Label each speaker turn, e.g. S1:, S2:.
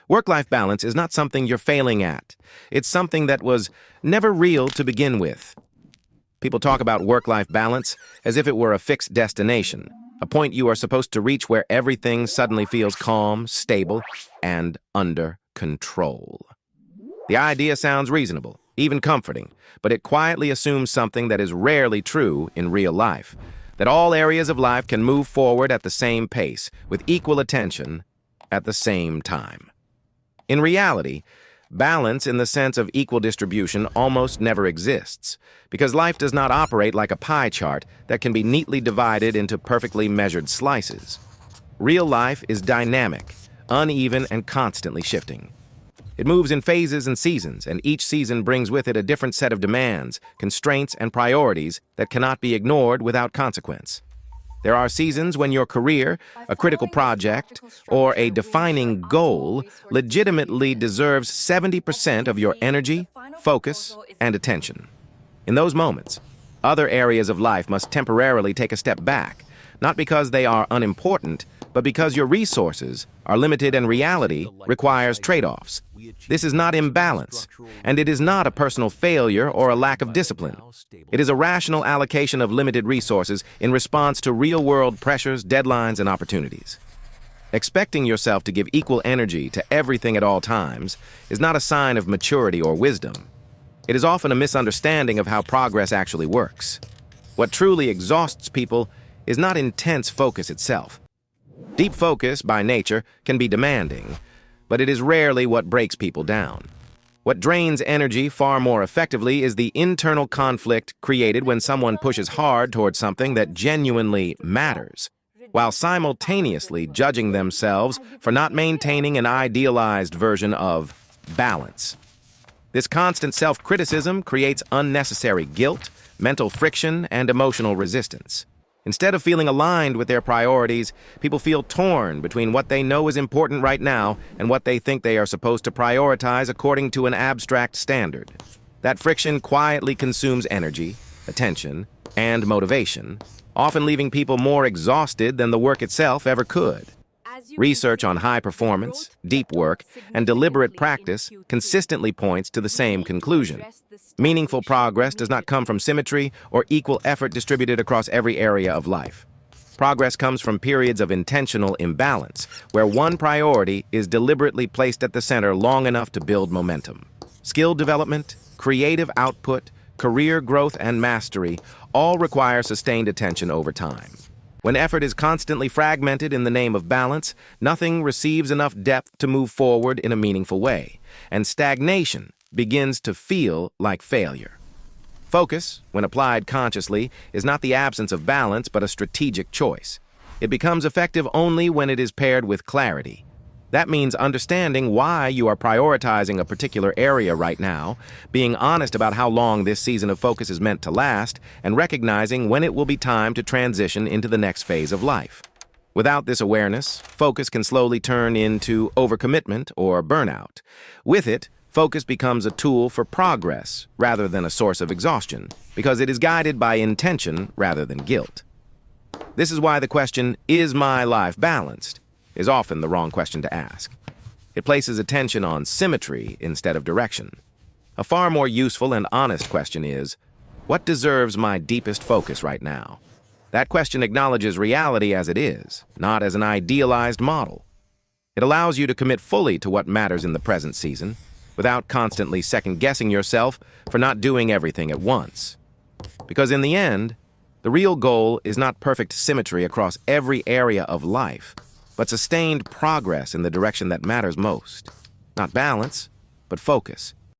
S1: Work-life balance is not something you're failing at. It's something that was never real to begin with. People talk about work-life balance as if it were a fixed destination, a point you are supposed to reach where everything suddenly feels calm, stable, and under control. The idea sounds reasonable, even comforting, but it quietly assumes something that is rarely true in real life, that all areas of life can move forward at the same pace, with equal attention, at the same time. In reality, balance in the sense of equal distribution almost never exists, because life does not operate like a pie chart that can be neatly divided into perfectly measured slices. Real life is dynamic, uneven, and constantly shifting. It moves in phases and seasons, and each season brings with it a different set of demands, constraints, and priorities that cannot be ignored without consequence. There are seasons when your career, a critical project, or a defining goal legitimately deserves 70% of your energy, focus, and attention. In those moments, other areas of life must temporarily take a step back, not because they are unimportant, but because your resources are limited and reality requires trade-offs. This is not imbalance, and it is not a personal failure or a lack of discipline. It is a rational allocation of limited resources in response to real-world pressures, deadlines, and opportunities. Expecting yourself to give equal energy to everything at all times is not a sign of maturity or wisdom. It is often a misunderstanding of how progress actually works. What truly exhausts people is not intense focus itself. Deep focus, by nature, can be demanding, but it is rarely what breaks people down. What drains energy far more effectively is the internal conflict created when someone pushes hard towards something that genuinely matters, while simultaneously judging themselves for not maintaining an idealized version of balance. This constant self-criticism creates unnecessary guilt, mental friction, and emotional resistance. Instead of feeling aligned with their priorities, people feel torn between what they know is important right now and what they think they are supposed to prioritize according to an abstract standard. That friction quietly consumes energy, attention, and motivation, often leaving people more exhausted than the work itself ever could. Research on high performance, deep work, and deliberate practice consistently points to the same conclusion. Meaningful progress does not come from symmetry or equal effort distributed across every area of life. Progress comes from periods of intentional imbalance, where one priority is deliberately placed at the center long enough to build momentum. Skill development, creative output, career growth, and mastery all require sustained attention over time. When effort is constantly fragmented in the name of balance, nothing receives enough depth to move forward in a meaningful way, and stagnation begins to feel like failure. Focus, when applied consciously, is not the absence of balance but a strategic choice. It becomes effective only when it is paired with clarity. That means understanding why you are prioritizing a particular area right now, being honest about how long this season of focus is meant to last, and recognizing when it will be time to transition into the next phase of life. Without this awareness, focus can slowly turn into overcommitment or burnout. With it, focus becomes a tool for progress rather than a source of exhaustion, because it is guided by intention rather than guilt. This is why the question, "Is my life balanced?" is often the wrong question to ask. It places attention on symmetry instead of direction. A far more useful and honest question is, what deserves my deepest focus right now? That question acknowledges reality as it is, not as an idealized model. It allows you to commit fully to what matters in the present season, without constantly second-guessing yourself for not doing everything at once. Because in the end, the real goal is not perfect symmetry across every area of life, but sustained progress in the direction that matters most. Not balance, but focus.